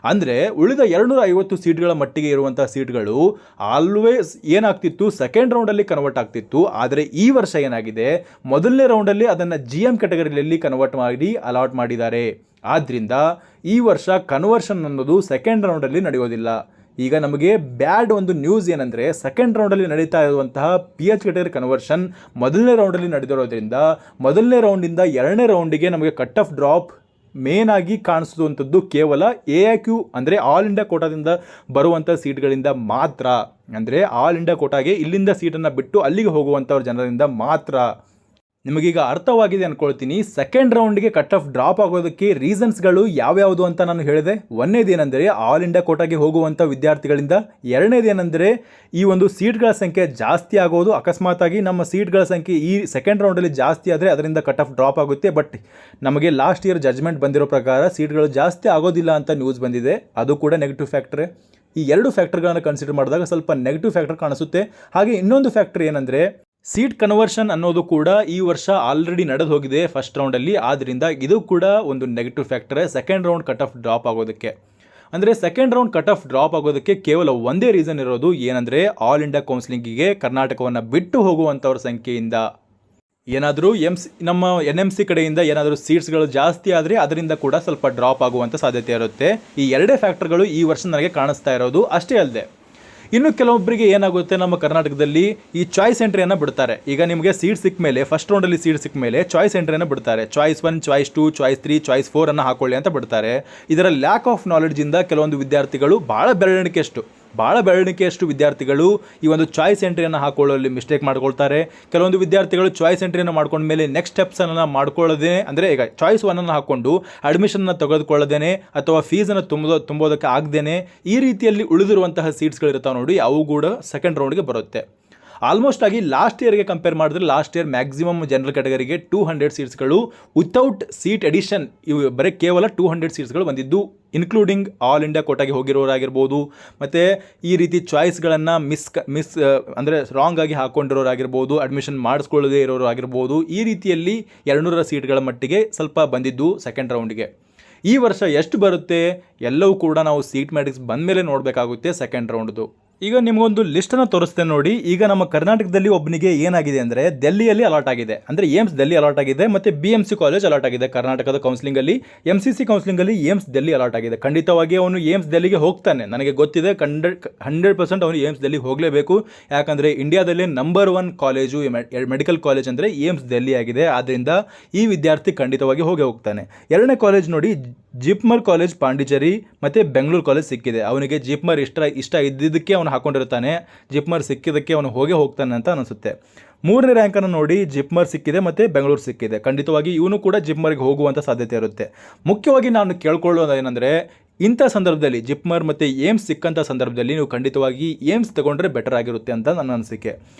Speaker 1: ಅಂದರೆ ಉಳಿದ 250 ಸೀಟ್ಗಳ ಮಟ್ಟಿಗೆ ಇರುವಂಥ ಸೀಟ್ಗಳು ಆಲ್ವೇಸ್ ಏನಾಗ್ತಿತ್ತು, ಸೆಕೆಂಡ್ ರೌಂಡಲ್ಲಿ ಕನ್ವರ್ಟ್ ಆಗ್ತಿತ್ತು. ಆದರೆ ಈ ವರ್ಷ ಏನಾಗಿದೆ, ಮೊದಲನೇ ರೌಂಡಲ್ಲಿ ಅದನ್ನು GM ಕ್ಯಾಟಗರಿಯಲ್ಲಿ ಕನ್ವರ್ಟ್ ಮಾಡಿ ಅಲಾಟ್ ಮಾಡಿದ್ದಾರೆ. ಆದ್ದರಿಂದ ಈ ವರ್ಷ ಕನ್ವರ್ಷನ್ ಅನ್ನೋದು ಸೆಕೆಂಡ್ ರೌಂಡಲ್ಲಿ ನಡೆಯೋದಿಲ್ಲ. ಈಗ ನಮಗೆ ಬ್ಯಾಡ್ ಒಂದು ನ್ಯೂಸ್ ಏನಂದರೆ, ಸೆಕೆಂಡ್ ರೌಂಡಲ್ಲಿ ನಡೀತಾ ಇರುವಂತಹ PH ಕ್ಯಾಟಗರಿ ಕನ್ವರ್ಷನ್ ಮೊದಲನೇ ರೌಂಡಲ್ಲಿ ನಡೆದಿರೋದ್ರಿಂದ ಮೊದಲನೇ ರೌಂಡಿಂದ ಎರಡನೇ ರೌಂಡಿಗೆ ನಮಗೆ ಕಟ್ ಆಫ್ ಡ್ರಾಪ್ ಮೇನ್ ಆಗಿ ಕಾಣಿಸುವಂಥದ್ದು ಕೇವಲ AIQ ಅಂದರೆ ಆಲ್ ಇಂಡಿಯಾ ಕೋಟಾದಿಂದ ಬರುವಂಥ ಸೀಟ್ಗಳಿಂದ ಮಾತ್ರ. ಅಂದರೆ ಆಲ್ ಇಂಡಿಯಾ ಕೋಟಾಗೆ ಇಲ್ಲಿಂದ ಸೀಟನ್ನು ಬಿಟ್ಟು ಅಲ್ಲಿಗೆ ಹೋಗುವಂಥವ್ರ ಜನರಿಂದ ಮಾತ್ರ. ನಿಮಗೀಗ ಅರ್ಥವಾಗಿದೆ ಅಂದ್ಕೊಳ್ತೀನಿ. ಸೆಕೆಂಡ್ ರೌಂಡ್ಗೆ ಕಟ್ ಆಫ್ ಡ್ರಾಪ್ ಆಗೋದಕ್ಕೆ ರೀಸನ್ಸ್ಗಳು ಯಾವ್ಯಾವುದು ಅಂತ ನಾನು ಹೇಳಿದೆ. ಒಂದನೇದೇನೆಂದರೆ ಆಲ್ ಇಂಡಿಯಾ ಕೋಟಾಗೆ ಹೋಗುವಂಥ ವಿದ್ಯಾರ್ಥಿಗಳಿಂದ, ಎರಡನೇದೇನೆಂದರೆ ಈ ಒಂದು ಸೀಟ್ಗಳ ಸಂಖ್ಯೆ ಜಾಸ್ತಿ ಆಗೋದು. ಅಕಸ್ಮಾತಾಗಿ ನಮ್ಮ ಸೀಟ್ಗಳ ಸಂಖ್ಯೆ ಈ ಸೆಕೆಂಡ್ ರೌಂಡಲ್ಲಿ ಜಾಸ್ತಿ ಆದರೆ ಅದರಿಂದ ಕಟ್ ಆಫ್ ಡ್ರಾಪ್ ಆಗುತ್ತೆ. ಬಟ್ ನಮಗೆ ಲಾಸ್ಟ್ ಇಯರ್ ಜಡ್ಜ್ಮೆಂಟ್ ಬಂದಿರೋ ಪ್ರಕಾರ ಸೀಟ್ಗಳು ಜಾಸ್ತಿ ಆಗೋದಿಲ್ಲ ಅಂತ ನ್ಯೂಸ್ ಬಂದಿದೆ. ಅದು ಕೂಡ ನೆಗೆಟಿವ್ ಫ್ಯಾಕ್ಟ್ರೇ. ಈ ಎರಡು ಫ್ಯಾಕ್ಟರ್ಗಳನ್ನು ಕನ್ಸಿಡರ್ ಮಾಡಿದಾಗ ಸ್ವಲ್ಪ ನೆಗೆಟಿವ್ ಫ್ಯಾಕ್ಟರ್ ಕಾಣಿಸುತ್ತೆ. ಹಾಗೆ ಇನ್ನೊಂದು ಫ್ಯಾಕ್ಟರ್ ಏನಂದರೆ, ಸೀಟ್ ಕನ್ವರ್ಷನ್ ಅನ್ನೋದು ಕೂಡ ಈ ವರ್ಷ ಆಲ್ರೆಡಿ ನಡೆದು ಹೋಗಿದೆ ಫಸ್ಟ್ ರೌಂಡಲ್ಲಿ. ಆದ್ದರಿಂದ ಇದು ಕೂಡ ಒಂದು ನೆಗೆಟಿವ್ ಫ್ಯಾಕ್ಟರೇ second round cut off drop ಆಗೋದಕ್ಕೆ. ಅಂದರೆ second round cut off drop ಆಗೋದಕ್ಕೆ ಕೇವಲ ಒಂದೇ ರೀಸನ್ ಇರೋದು, ಏನಂದರೆ ಆಲ್ ಇಂಡಿಯಾ ಕೌನ್ಸಿಲಿಂಗಿಗೆ ಕರ್ನಾಟಕವನ್ನು ಬಿಟ್ಟು ಹೋಗುವಂಥವ್ರ ಸಂಖ್ಯೆಯಿಂದ. ಏನಾದರೂ ನಮ್ಮ NMC ಕಡೆಯಿಂದ ಏನಾದರೂ ಸೀಟ್ಸ್ಗಳು ಜಾಸ್ತಿ ಆದರೆ ಅದರಿಂದ ಕೂಡ ಸ್ವಲ್ಪ ಡ್ರಾಪ್ ಆಗುವಂಥ ಸಾಧ್ಯತೆ ಇರುತ್ತೆ. ಈ ಎರಡೇ ಫ್ಯಾಕ್ಟರ್ಗಳು ಈ ವರ್ಷ ನನಗೆ ಕಾಣಿಸ್ತಾ ಇರೋದು. ಅಷ್ಟೇ ಅಲ್ಲದೆ ಇನ್ನು ಕೆಲವೊಬ್ಬರಿಗೆ ಏನಾಗುತ್ತೆ, ನಮ್ಮ ಕರ್ನಾಟಕದಲ್ಲಿ ಈ ಚಾಯ್ಸ್ ಎಂಟ್ರಿಯನ್ನು ಬಿಡ್ತಾರೆ. ಈಗ ನಿಮಗೆ ಸೀಟ್ ಸಿಕ್ಕ ಮೇಲೆ, ಫಸ್ಟ್ ರೌಂಡಲ್ಲಿ ಸೀಟ್ ಸಿಕ್ಕ ಮೇಲೆ ಚಾಯ್ಸ್ ಎಂಟ್ರಿಯನ್ನು ಬಿಡ್ತಾರೆ. ಚಾಯ್ಸ್ 1, ಚಾಯ್ಸ್ 2, ಚಾಯ್ಸ್ 3, ಚಾಯ್ಸ್ 4 ಅನ್ನು ಹಾಕೊಳ್ಳಿ ಅಂತ ಬಿಡ್ತಾರೆ. ಇದರ ಲ್ಯಾಕ್ ಆಫ್ ನಾಲೆಡ್ಜಿಂದ ಕೆಲವೊಂದು ವಿದ್ಯಾರ್ಥಿಗಳು ಭಾಳ ಬೆರಳಿಕೆಯಷ್ಟು ವಿದ್ಯಾರ್ಥಿಗಳು ಈ ಒಂದು ಚಾಯ್ಸ್ ಎಂಟ್ರಿಯನ್ನು ಹಾಕೊಳ್ಳೋಲ್ಲಿ ಮಿಸ್ಟೇಕ್ ಮಾಡ್ಕೊಳ್ತಾರೆ. ಕೆಲವೊಂದು ವಿದ್ಯಾರ್ಥಿಗಳು ಚಾಯ್ಸ್ ಎಂಟ್ರಿಯನ್ನು ಮಾಡ್ಕೊಂಡ ಮೇಲೆ ನೆಕ್ಸ್ಟ್ ಸ್ಟೆಪ್ಸನ್ನು ಮಾಡ್ಕೊಳ್ಳೋದೇ, ಅಂದರೆ ಈಗ ಚಾಯ್ಸ್ 1 ಹಾಕ್ಕೊಂಡು ಅಡ್ಮಿಷನ್ನ ತೆಗೆದುಕೊಳ್ಳದೇನೆ ಅಥವಾ ಫೀಸನ್ನು ತುಂಬೋದಕ್ಕೆ ಆಗದೇನೆ ಈ ರೀತಿಯಲ್ಲಿ ಉಳಿದಿರುವಂತಹ ಸೀಟ್ಸ್ಗಳಿರ್ತಾವೆ ನೋಡಿ, ಅವು ಕೂಡ ಸೆಕೆಂಡ್ ರೌಂಡ್ಗೆ ಬರುತ್ತೆ. ಆಲ್ಮೋಸ್ಟ್ ಆಗಿ ಲಾಸ್ಟ್ ಇಯರ್ಗೆ ಕಂಪೇರ್ ಮಾಡಿದ್ರೆ ಲಾಸ್ಟ್ ಇಯರ್ ಮ್ಯಾಕ್ಸಿಮಮ್ ಜನರಲ್ ಕ್ಯಾಟಗರಿಗೆ 200 ಸೀಟ್ಸ್ಗಳು ವಿತೌಟ್ ಸೀಟ್ ಎಡಿಷನ್ ಇವು ಬರೀ ಕೇವಲ 200 ಸೀಟ್ಸ್ಗಳು ಬಂದಿದ್ದು, ಇನ್ಕ್ಲೂಡಿಂಗ್ ಆಲ್ ಇಂಡಿಯಾ ಕೋಟಾಗೆ ಹೋಗಿರೋರಾಗಿರ್ಬೋದು, ಮತ್ತು ಈ ರೀತಿ ಚಾಯ್ಸ್ಗಳನ್ನು ಅಂದರೆ ರಾಂಗ್ ಆಗಿ ಹಾಕ್ಕೊಂಡಿರೋರಾಗಿರ್ಬೋದು, ಅಡ್ಮಿಷನ್ ಮಾಡಿಸ್ಕೊಳ್ಳದೇ ಇರೋರು ಆಗಿರ್ಬೋದು. ಈ ರೀತಿಯಲ್ಲಿ 200 ಸೀಟ್ಗಳ ಮಟ್ಟಿಗೆ ಸ್ವಲ್ಪ ಬಂದಿದ್ದು ಸೆಕೆಂಡ್ ರೌಂಡ್ಗೆ. ಈ ವರ್ಷ ಎಷ್ಟು ಬರುತ್ತೆ ಎಲ್ಲವೂ ಕೂಡ ನಾವು ಸೀಟ್ ಮ್ಯಾಟ್ರಿಕ್ಸ್ ಬಂದ ಮೇಲೆ ನೋಡಬೇಕಾಗುತ್ತೆ ಸೆಕೆಂಡ್ ರೌಂಡ್ದು. ಈಗ ನಿಮಗೊಂದು ಲಿಸ್ಟನ್ನು ತೋರಿಸ್ತೇನೆ ನೋಡಿ. ಈಗ ನಮ್ಮ ಕರ್ನಾಟಕದಲ್ಲಿ ಒಬ್ಬನಿಗೆ ಏನಾಗಿದೆ ಅಂದರೆ ದೆಲ್ಲಿಯಲ್ಲಿ ಅಲಾಟ್ ಆಗಿದೆ, ಅಂದರೆ ಏಮ್ಸ್ ಡೆಲ್ಲಿ ಅಲಾಟ್ ಆಗಿದೆ, ಮತ್ತು BMC ಕಾಲೇಜ್ ಅಲಾಟ್ ಆಗಿದೆ. ಕರ್ನಾಟಕದ ಕೌನ್ಸಿಲಿಂಗಲ್ಲಿ MCC ಕೌನ್ಸಿಲಿಂಗಲ್ಲಿ ಏಮ್ಸ್ ಡೆಲ್ಲಿ ಅಲಾಟ್ ಆಗಿದೆ. ಖಂಡಿತವಾಗಿ ಅವನು ಏಮ್ಸ್ ಡೆಲ್ಲಿಗೆ ಹೋಗ್ತಾನೆ, ನನಗೆ ಗೊತ್ತಿದೆ. 100% ಅವನು ಏಮ್ಸ್ ಡೆಲ್ಲಿ ಹೋಗಲೇಬೇಕು. ಯಾಕಂದರೆ ಇಂಡಿಯಾದಲ್ಲಿ ನಂಬರ್ 1 ಕಾಲೇಜು ಮೆಡಿಕಲ್ ಕಾಲೇಜ್ ಅಂದರೆ ಏಮ್ಸ್ ಡೆಲ್ಲಿ ಆಗಿದೆ. ಆದ್ದರಿಂದ ಈ ವಿದ್ಯಾರ್ಥಿ ಖಂಡಿತವಾಗಿ ಹೋಗ್ತಾನೆ. ಎರಡನೇ ಕಾಲೇಜ್ ನೋಡಿ, ಜಿಪ್ಮರ್ ಕಾಲೇಜ್ ಪಾಂಡಿಚೇರಿ ಮತ್ತು ಬೆಂಗಳೂರು ಕಾಲೇಜ್ ಸಿಕ್ಕಿದೆ. ಅವನಿಗೆ ಜಿಪ್ಮರ್ ಇಷ್ಟ ಇದ್ದಿದ್ದಕ್ಕೆ ಅವನು ಹಾಕೊಂಡಿರ್ತಾನೆ, ಜಿಪ್ಮರ್ ಸಿಕ್ಕಿದ್ದಕ್ಕೆ ಅವನು ಹೋಗ್ತಾನೆ ಅಂತ ಅನಿಸುತ್ತೆ. ಮೂರನೇ ರ್ಯಾಂಕನ್ನು ನೋಡಿ, ಜಿಪ್ಮರ್ ಸಿಕ್ಕಿದೆ ಮತ್ತು ಬೆಂಗಳೂರು ಸಿಕ್ಕಿದೆ. ಖಂಡಿತವಾಗಿ ಇವನು ಕೂಡ ಜಿಪ್ಮರ್ಗೆ ಹೋಗುವಂಥ ಸಾಧ್ಯತೆ ಇರುತ್ತೆ. ಮುಖ್ಯವಾಗಿ ನಾನು ಕೇಳ್ಕೊಳ್ಳೋದೇನೆಂದರೆ, ಇಂಥ ಸಂದರ್ಭದಲ್ಲಿ ಜಿಪ್ಮರ್ ಮತ್ತು ಏಮ್ಸ್ ಸಿಕ್ಕಂಥ ಸಂದರ್ಭದಲ್ಲಿ ನೀವು ಖಂಡಿತವಾಗಿ ಏಮ್ಸ್ ತಗೊಂಡ್ರೆ ಬೆಟರ್ ಆಗಿರುತ್ತೆ ಅಂತ ನನ್ನ ಅನಿಸಿಕೆ.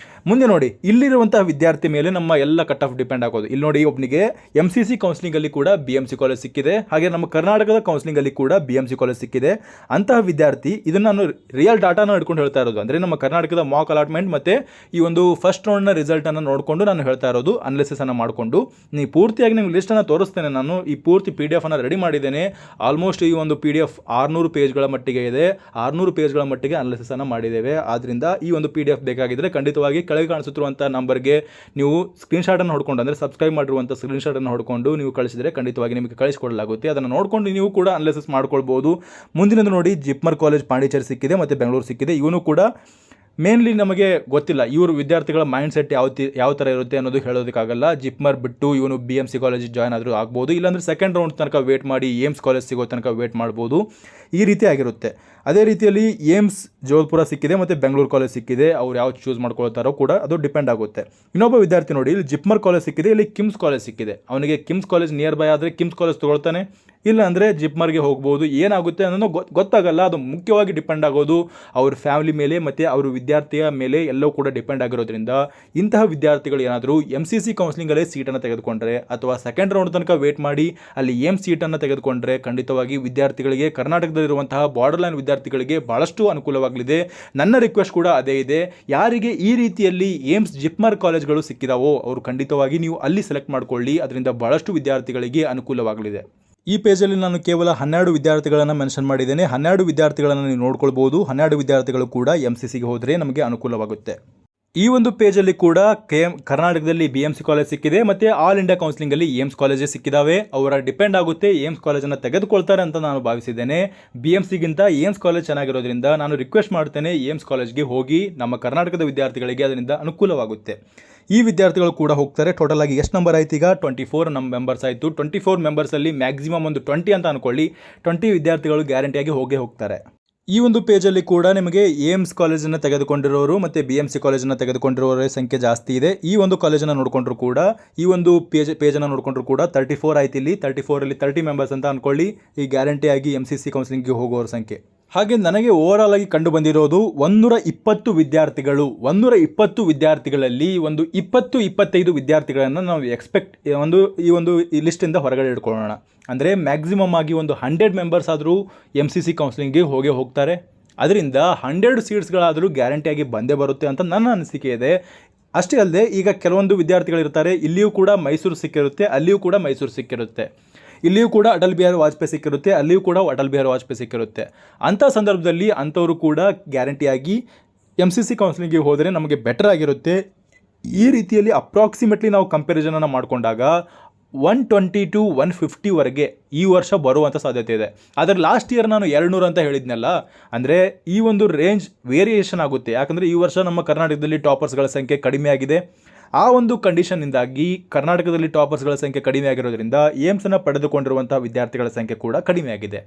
Speaker 1: ಮುಂದೆ ನೋಡಿ, ಇಲ್ಲಿರುವಂತಹ ವಿದ್ಯಾರ್ಥಿ ಮೇಲೆ ನಮ್ಮ ಎಲ್ಲ ಕಟ್ ಆಫ್ ಡಿಪೆಂಡ್ ಆಗೋದು. ಇಲ್ಲಿ ನೋಡಿ, ಒಬ್ಬನಿಗೆ MCC ಕೌನ್ಸಿಲಿಂಗಲ್ಲಿ ಕೂಡ BMC ಕಾಲೇಜ್ ಸಿಕ್ಕಿದೆ, ಹಾಗೆ ನಮ್ಮ ಕರ್ನಾಟಕದ ಕೌನ್ಸಿಲಿಂಗಲ್ಲಿ ಕೂಡ BMC ಕಾಲೇಜ್ ಸಿಕ್ಕಿದೆ. ಅಂತಹ ವಿದ್ಯಾರ್ಥಿ, ಇದನ್ನು ನಾನು ರಿಯಲ್ ಡಾಟಾನ ಹಿಡ್ಕೊಂಡು ಹೇಳ್ತಾ ಇರೋದು, ಅಂದರೆ ನಮ್ಮ ಕರ್ನಾಟಕದ ಮಾಕ್ ಅಲಾಟ್ಮೆಂಟ್ ಮತ್ತು ಈ ಒಂದು ಫಸ್ಟ್ ರೌಂಡ್ನ ರಿಸಲ್ಟನ್ನು ನೋಡಿಕೊಂಡು ನಾನು ಹೇಳ್ತಾ ಇರೋದು, ಅನಾಲಿಸಿಸನ್ನು ಮಾಡಿಕೊಂಡು. ನೀವು ಪೂರ್ತಿಯಾಗಿ ನಿಮ್ಗೆ ಲಿಸ್ಟನ್ನು ತೋರಿಸ್ತೇನೆ. ನಾನು ಈ ಪೂರ್ತಿ PDF ಅನ್ನು ರೆಡಿ ಮಾಡಿದ್ದೇನೆ. ಆಲ್ಮೋಸ್ಟ್ ಈ ಒಂದು PDF 600 ಪೇಜ್ಗಳ ಮಟ್ಟಿಗೆ ಇದೆ. 600 ಪೇಜ್ಗಳ ಮಟ್ಟಿಗೆ ಅನಾಲಿಸಿಸನ್ನು ಮಾಡಿದ್ದೇವೆ. ಆದ್ದರಿಂದ ಈ ಒಂದು PDF ಬೇಕಾಗಿದ್ದರೆ ಖಂಡಿತವಾಗಿ ಕೆಳಗೆ ಕಾಣಿಸುತ್ತಿರುವಂಥ ನಂಬರ್ಗೆ ನೀವು ಸ್ಕ್ರೀನ್ಶಾಟನ್ನು ಹೊಡ್ಕೊಂಡು, ಅಂದರೆ ಸಬ್ಸ್ಕ್ರೈಬ್ ಮಾಡಿರುವಂಥ ಸ್ಕ್ರೀನ್ಶಾಟನ್ನು ಹೊಡ್ಕೊಂಡು ನೀವು ಕಳಿಸಿದರೆ ಖಂಡಿತವಾಗಿ ನಿಮಗೆ ಕಳಿಸಿಕೊಡಲಾಗುತ್ತೆ. ಅದನ್ನು ನೋಡಿಕೊಂಡು ನೀವು ಕೂಡ ಅನಾಲಿಸಿಸ್ ಮಾಡ್ಕೊಳ್ಬೋದು. ಮುಂದಿನದು ನೋಡಿ, ಜಿಪ್ಮರ್ ಕಾಲೇಜ್ ಪಾಂಡಿಚೇರಿ ಸಿಕ್ಕಿದೆ ಮತ್ತು ಬೆಂಗಳೂರು ಸಿಕ್ಕಿದೆ. ಇವನು ಕೂಡ ಮೇನ್ಲಿ ನಮಗೆ ಗೊತ್ತಿಲ್ಲ ಇವರು ವಿದ್ಯಾರ್ಥಿಗಳ ಮೈಂಡ್ ಸೆಟ್ ಯಾವ ಥರ ಇರುತ್ತೆ ಅನ್ನೋದು ಹೇಳೋದಕ್ಕಾಗಲ್ಲ. ಜಿಪ್ಮರ್ ಬಿಟ್ಟು ಇವನು BMC ಕಾಲೇಜಿಗೆ ಜಾಯ್ನ್ ಆದರೂ ಆಗ್ಬೋದು, ಇಲ್ಲಾಂದರೆ ಸೆಕೆಂಡ್ ರೌಂಡ್ ತನಕ ವೇಟ್ ಮಾಡಿ ಏಮ್ಸ್ ಕಾಲೇಜ್ ಸಿಗೋ ತನಕ ವೇಟ್ ಮಾಡ್ಬೋದು. ಈ ರೀತಿ ಆಗಿರುತ್ತೆ. ಅದೇ ರೀತಿಯಲ್ಲಿ ಏಮ್ಸ್ ಜೋಧ್ಪುರ ಸಿಕ್ಕಿದೆ ಮತ್ತು ಬೆಂಗಳೂರು ಕಾಲೇಜ್ ಸಿಕ್ಕಿದೆ. ಅವ್ರು ಯಾವ್ದು ಚೂಸ್ ಮಾಡ್ಕೊಳ್ತಾರೋ ಕೂಡ ಅದು ಡಿಪೆಂಡ್ ಆಗುತ್ತೆ. ಇನ್ನೊಬ್ಬ ವಿದ್ಯಾರ್ಥಿ ನೋಡಿ, ಇಲ್ಲಿ ಜಿಪ್ಮರ್ ಕಾಲೇಜ್ ಸಿಕ್ಕಿದೆ, ಇಲ್ಲಿ ಕಿಮ್ಸ್ ಕಾಲೇಜ್ ಸಿಕ್ಕಿದೆ. ಅವನಿಗೆ ಕಿಮ್ಸ್ ಕಾಲೇಜ್ ನಿಯರ್ ಬೈ ಆದರೆ ಕಿಮ್ಸ್ ಕಾಲೇಜ್ ತೊಗೊಳ್ತಾನೆ, ಇಲ್ಲ ಅಂದರೆ ಜಿಪ್ಮರ್ಗೆ ಹೋಗ್ಬೋದು. ಏನಾಗುತ್ತೆ ಅನ್ನೋದು ಗೊತ್ತಾಗಲ್ಲ. ಅದು ಮುಖ್ಯವಾಗಿ ಡಿಪೆಂಡ್ ಆಗೋದು ಅವ್ರ ಫ್ಯಾಮಿಲಿ ಮೇಲೆ ಮತ್ತು ಅವ್ರ ವಿದ್ಯಾರ್ಥಿಯ ಮೇಲೆ ಎಲ್ಲವೂ ಕೂಡ ಡಿಪೆಂಡ್ ಆಗಿರೋದ್ರಿಂದ ಇಂತಹ ವಿದ್ಯಾರ್ಥಿಗಳು ಏನಾದರೂ MCC ಕೌನ್ಸಿಲಿಂಗಲ್ಲೇ ಸೀಟನ್ನು ತೆಗೆದುಕೊಂಡ್ರೆ ಅಥವಾ ಸೆಕೆಂಡ್ ರೌಂಡ್ ತನಕ ವೇಟ್ ಮಾಡಿ ಅಲ್ಲಿ ಏಮ್ಸ್ ಸೀಟನ್ನು ತೆಗೆದುಕೊಂಡ್ರೆ ಖಂಡಿತವಾಗಿ ವಿದ್ಯಾರ್ಥಿಗಳಿಗೆ, ಕರ್ನಾಟಕದಲ್ಲಿರುವಂತಹ ಬಾರ್ಡರ್ ಲೈನ್ ವಿದ್ಯಾರ್ಥಿಗಳಿಗೆ ಭಾಳಷ್ಟು ಅನುಕೂಲವಾಗಲಿದೆ. ನನ್ನ ರಿಕ್ವೆಸ್ಟ್ ಕೂಡ ಅದೇ ಇದೆ. ಯಾರಿಗೆ ಈ ರೀತಿಯಲ್ಲಿ ಏಮ್ಸ್ ಜಿಪ್ಮರ್ ಕಾಲೇಜ್ಗಳು ಸಿಕ್ಕಿದಾವೋ ಅವರು ಖಂಡಿತವಾಗಿ ನೀವು ಅಲ್ಲಿ ಸೆಲೆಕ್ಟ್ ಮಾಡಿಕೊಳ್ಳಿ. ಅದರಿಂದ ಭಾಳಷ್ಟು ವಿದ್ಯಾರ್ಥಿಗಳಿಗೆ ಅನುಕೂಲವಾಗಲಿದೆ. ಈ ಪೇಜಲ್ಲಿ ನಾನು ಕೇವಲ 12 ವಿದ್ಯಾರ್ಥಿಗಳನ್ನು ಮೆನ್ಷನ್ ಮಾಡಿದ್ದೇನೆ. 12 ವಿದ್ಯಾರ್ಥಿಗಳನ್ನು ನೀವು ನೋಡ್ಕೊಳ್ಬೋದು. 12 ವಿದ್ಯಾರ್ಥಿಗಳು ಕೂಡ MCCಗೆ ಹೋದರೆ ನಮಗೆ ಅನುಕೂಲವಾಗುತ್ತೆ. ಈ ಒಂದು ಪೇಜಲ್ಲಿ ಕೂಡ ಕರ್ನಾಟಕದಲ್ಲಿ BMC ಕಾಲೇಜ್ ಸಿಕ್ಕಿದೆ ಮತ್ತು ಆಲ್ ಇಂಡಿಯಾ ಕೌನ್ಸಿಲಿಂಗಲ್ಲಿ ಏಮ್ಸ್ ಕಾಲೇಜೇ ಸಿಕ್ಕಿದ್ದಾವೆ. ಅವರ ಡಿಪೆಂಡ್ ಆಗುತ್ತೆ ಏಮ್ಸ್ ಕಾಲೇಜನ್ನು ತೆಗೆದುಕೊಳ್ತಾರೆ ಅಂತ ನಾನು ಭಾವಿಸಿದ್ದೇನೆ. BMCಗಿಂತ ಏಮ್ಸ್ ಕಾಲೇಜ್ ಚೆನ್ನಾಗಿರೋದ್ರಿಂದ ನಾನು ರಿಕ್ವೆಸ್ಟ್ ಮಾಡ್ತೇನೆ, ಏಮ್ಸ್ ಕಾಲೇಜ್ಗೆ ಹೋಗಿ. ನಮ್ಮ ಕರ್ನಾಟಕದ ವಿದ್ಯಾರ್ಥಿಗಳಿಗೆ ಅದರಿಂದ ಅನುಕೂಲವಾಗುತ್ತೆ. ಈ ವಿದ್ಯಾರ್ಥಿಗಳು ಕೂಡ ಹೋಗ್ತಾರೆ. ಟೋಟಲ್ ಆಗಿ ಎಷ್ಟು ನಂಬರ್ ಆಯ್ತು? ಈಗ 24 ಮೆಂಬರ್ಸ್ ಆಯಿತು. 24 ಮೆಂಬರ್ಸಲ್ಲಿ ಮ್ಯಾಕ್ಸಿಮಮ್ ಒಂದು 20 ಅಂತ ಅನ್ಕೊಳ್ಳಿ. 20 ವಿದ್ಯಾರ್ಥಿಗಳು ಗ್ಯಾರಂಟಿಯಾಗಿ ಹೋಗ್ತಾರೆ. ಈ ಒಂದು ಪೇಜಲ್ಲಿ ಕೂಡ ನಿಮಗೆ ಏಮ್ಸ್ ಕಾಲೇಜನ್ನು ತೆಗೆದುಕೊಂಡಿರೋರು ಮತ್ತು BMC ಕಾಲೇಜನ್ನು ತೆಗೆದುಕೊಂಡಿರೋರ ಸಂಖ್ಯೆ ಜಾಸ್ತಿ ಇದೆ. ಈ ಒಂದು ಕಾಲೇಜನ್ನು ನೋಡಿಕೊಂಡ್ರು ಕೂಡ, ಈ ಒಂದು ಪೇಜನ್ನು ನೋಡಿಕೊಂಡ್ರು ಕೂಡ 34 ಆಯ್ತು. ಇಲ್ಲಿ 34ರಲ್ಲಿ 30 ಮೆಂಬರ್ಸ್ ಅಂತ ಅಂದ್ಕೊಳ್ಳಿ. ಈ ಗ್ಯಾರಂಟಿಯಾಗಿ MCC ಕೌನ್ಸಿಲಿಂಗ್ಗೆ ಹೋಗೋರ ಸಂಖ್ಯೆ. ಹಾಗೆ ನನಗೆ ಓವರಾಲ್ ಆಗಿ ಕಂಡು ಬಂದಿರೋದು 120 ವಿದ್ಯಾರ್ಥಿಗಳು. 120 ವಿದ್ಯಾರ್ಥಿಗಳಲ್ಲಿ ಒಂದು 20-25 ವಿದ್ಯಾರ್ಥಿಗಳನ್ನು ನಾವು ಈ ಒಂದು ಲಿಸ್ಟಿಂದ ಹೊರಗಡೆ ಇಟ್ಕೊಳ್ಳೋಣ. ಅಂದರೆ ಮ್ಯಾಕ್ಸಿಮಮ್ ಆಗಿ ಒಂದು 100 ಮೆಂಬರ್ಸ್ ಆದರೂ MCC ಕೌನ್ಸಿಲಿಂಗ್ಗೆ ಹೋಗ್ತಾರೆ. ಅದರಿಂದ 100 ಸೀಟ್ಸ್ಗಳಾದರೂ ಗ್ಯಾರಂಟಿಯಾಗಿ ಬಂದೇ ಬರುತ್ತೆ ಅಂತ ನನ್ನ ಅನಿಸಿಕೆ ಇದೆ. ಅಷ್ಟೇ ಅಲ್ಲದೆ ಈಗ ಕೆಲವೊಂದು ವಿದ್ಯಾರ್ಥಿಗಳಿರ್ತಾರೆ, ಇಲ್ಲಿಯೂ ಕೂಡ ಮೈಸೂರು ಸಿಕ್ಕಿರುತ್ತೆ, ಅಲ್ಲಿಯೂ ಕೂಡ ಮೈಸೂರು ಸಿಕ್ಕಿರುತ್ತೆ. ಇಲ್ಲಿಯೂ ಕೂಡ ಅಟಲ್ ಬಿಹಾರಿ ವಾಜಪೇಯಿ ಸಿಕ್ಕಿರುತ್ತೆ, ಅಲ್ಲಿಯೂ ಕೂಡ ಅಟಲ್ ಬಿಹಾರಿ ವಾಜಪೇಯಿ ಸಿಕ್ಕಿರುತ್ತೆ. ಅಂಥ ಸಂದರ್ಭದಲ್ಲಿ ಅಂಥವರು ಕೂಡ ಗ್ಯಾರಂಟಿಯಾಗಿ MCC ಕೌನ್ಸಿಲಿಂಗ್ಗೆ ಹೋದರೆ ನಮಗೆ ಬೆಟರ್ ಆಗಿರುತ್ತೆ. ಈ ರೀತಿಯಲ್ಲಿ ಅಪ್ರಾಕ್ಸಿಮೇಟ್ಲಿ ನಾವು ಕಂಪ್ಯಾರಿಸನನ್ನು ಮಾಡಿಕೊಂಡಾಗ 120 to 150ವರೆಗೆ ಈ ವರ್ಷ ಬರುವಂಥ ಸಾಧ್ಯತೆ ಇದೆ. ಆದರೆ ಲಾಸ್ಟ್ ಇಯರ್ ನಾನು 200 ಅಂತ ಹೇಳಿದ್ನಲ್ಲ, ಅಂದರೆ ಈ ಒಂದು ರೇಂಜ್ ವೇರಿಯೇಷನ್ ಆಗುತ್ತೆ. ಯಾಕಂದರೆ ಈ ವರ್ಷ ನಮ್ಮ ಕರ್ನಾಟಕದಲ್ಲಿ ಟಾಪರ್ಸ್ಗಳ ಸಂಖ್ಯೆ ಕಡಿಮೆ ಆಗಿದೆ. ಆ ಒಂದು ಕಂಡೀಷನ್ನಿಂದಾಗಿ ಕರ್ನಾಟಕದಲ್ಲಿ ಟಾಪರ್ಸ್ಗಳ ಸಂಖ್ಯೆ ಕಡಿಮೆ ಆಗಿರೋದ್ರಿಂದ ಏಮ್ಸನ್ನು ಪಡೆದುಕೊಂಡಿರುವಂಥ ವಿದ್ಯಾರ್ಥಿಗಳ ಸಂಖ್ಯೆ ಕೂಡ ಕಡಿಮೆ ಆಗಿದೆ.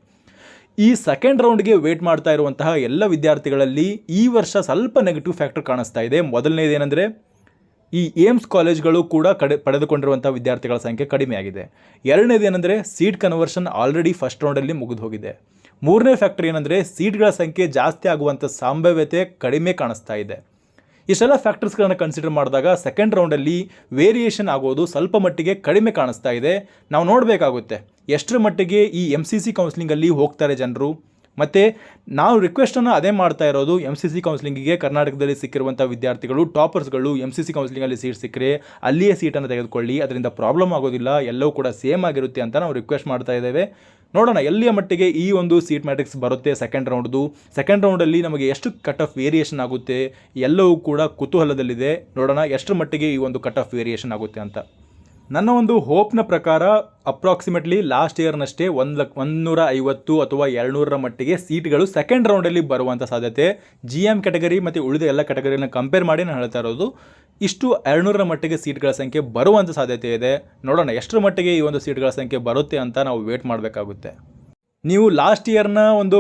Speaker 1: ಈ ಸೆಕೆಂಡ್ ರೌಂಡ್ಗೆ ವೇಟ್ ಮಾಡ್ತಾ ಇರುವಂತಹ ಎಲ್ಲ ವಿದ್ಯಾರ್ಥಿಗಳಲ್ಲಿ ಈ ವರ್ಷ ಸ್ವಲ್ಪ ನೆಗೆಟಿವ್ ಫ್ಯಾಕ್ಟರ್ ಕಾಣಿಸ್ತಾ ಇದೆ. ಮೊದಲನೇದೇನೆಂದರೆ ಈ ಏಮ್ಸ್ ಕಾಲೇಜ್ಗಳು ಕೂಡ ಪಡೆದುಕೊಂಡಿರುವಂಥ ವಿದ್ಯಾರ್ಥಿಗಳ ಸಂಖ್ಯೆ ಕಡಿಮೆ ಆಗಿದೆ. ಎರಡನೇದೇನೆಂದರೆ ಸೀಟ್ ಕನ್ವರ್ಷನ್ ಆಲ್ರೆಡಿ ಫಸ್ಟ್ ರೌಂಡಲ್ಲಿ ಮುಗಿದು ಹೋಗಿದೆ. ಮೂರನೇ ಫ್ಯಾಕ್ಟರ್ ಏನಂದರೆ ಸೀಟ್ಗಳ ಸಂಖ್ಯೆ ಜಾಸ್ತಿ ಆಗುವಂಥ ಸಂಭಾವ್ಯತೆ ಕಡಿಮೆ ಕಾಣಿಸ್ತಾ ಇದೆ. ಇಷ್ಟೆಲ್ಲ ಫ್ಯಾಕ್ಟರ್ಸ್ಗಳನ್ನು ಕನ್ಸಿಡರ್ ಮಾಡಿದಾಗ ಸೆಕೆಂಡ್ ರೌಂಡಲ್ಲಿ ವೇರಿಯೇಷನ್ ಆಗೋದು ಸ್ವಲ್ಪ ಮಟ್ಟಿಗೆ ಕಡಿಮೆ ಕಾಣಿಸ್ತಾ ಇದೆ. ನಾವು ನೋಡಬೇಕಾಗುತ್ತೆ ಎಷ್ಟರ ಮಟ್ಟಿಗೆ ಈ MCC ಕೌನ್ಸಿಲಿಂಗಲ್ಲಿ ಹೋಗ್ತಾರೆ ಜನರು. ಮತ್ತು ನಾವು ರಿಕ್ವೆಸ್ಟನ್ನು ಅದೇ ಮಾಡ್ತಾ ಇರೋದು, MCC ಕೌನ್ಸಿಲಿಂಗಿಗೆ ಕರ್ನಾಟಕದಲ್ಲಿ ಸಿಕ್ಕಿರುವಂಥ ವಿದ್ಯಾರ್ಥಿಗಳು ಟಾಪರ್ಸ್ಗಳು MCC ಕೌನ್ಸಿಲಿಂಗಲ್ಲಿ ಸೀಟ್ ಸಿಕ್ಕರೆ ಅಲ್ಲಿಯೇ ಸೀಟನ್ನು ತೆಗೆದುಕೊಳ್ಳಿ, ಅದರಿಂದ ಪ್ರಾಬ್ಲಮ್ ಆಗೋದಿಲ್ಲ, ಎಲ್ಲವೂ ಕೂಡ ಸೇಮ್ ಆಗಿರುತ್ತೆ ಅಂತ ನಾವು ರಿಕ್ವೆಸ್ಟ್ ಮಾಡ್ತಾ ಇದ್ದೇವೆ. ನೋಡೋಣ ಎಲ್ಲಿಯ ಮಟ್ಟಿಗೆ ಈ ಒಂದು ಸೀಟ್ ಮ್ಯಾಟ್ರಿಕ್ಸ್ ಬರುತ್ತೆ ಸೆಕೆಂಡ್ ರೌಂಡಲ್ಲಿ ನಮಗೆ ಎಷ್ಟು ಕಟ್ ಆಫ್ ವೇರಿಯೇಷನ್ ಆಗುತ್ತೆ, ಎಲ್ಲವೂ ಕೂಡ ಕುತೂಹಲದಲ್ಲಿದೆ. ನೋಡೋಣ ಎಷ್ಟರ ಮಟ್ಟಿಗೆ ಈ ಒಂದು ಕಟ್ ಆಫ್ ವೇರಿಯೇಷನ್ ಆಗುತ್ತೆ ಅಂತ. ನನ್ನ ಒಂದು ಹೋಪ್ನ ಪ್ರಕಾರ ಅಪ್ರಾಕ್ಸಿಮೇಟ್ಲಿ ಲಾಸ್ಟ್ ಇಯರ್ನಷ್ಟೇ 150 ಅಥವಾ 200 ಮಟ್ಟಿಗೆ ಸೀಟ್ಗಳು ಸೆಕೆಂಡ್ ರೌಂಡಲ್ಲಿ ಬರುವಂಥ ಸಾಧ್ಯತೆ. GM ಕ್ಯಾಟಗರಿ ಮತ್ತು ಉಳಿದ ಎಲ್ಲ ಕ್ಯಾಟಗರಿನ ಕಂಪೇರ್ ಮಾಡಿ ನಾನು ಹೇಳ್ತಾ ಇರೋದು. ಇಷ್ಟು 200 ಮಟ್ಟಿಗೆ ಸೀಟ್ಗಳ ಸಂಖ್ಯೆ ಬರುವಂಥ ಸಾಧ್ಯತೆ ಇದೆ. ನೋಡೋಣ ಎಷ್ಟರ ಮಟ್ಟಿಗೆ ಈ ಒಂದು ಸೀಟ್ಗಳ ಸಂಖ್ಯೆ ಬರುತ್ತೆ ಅಂತ ನಾವು ವೇಟ್ ಮಾಡಬೇಕಾಗುತ್ತೆ. ನೀವು ಲಾಸ್ಟ್ ಇಯರ್ನ ಒಂದು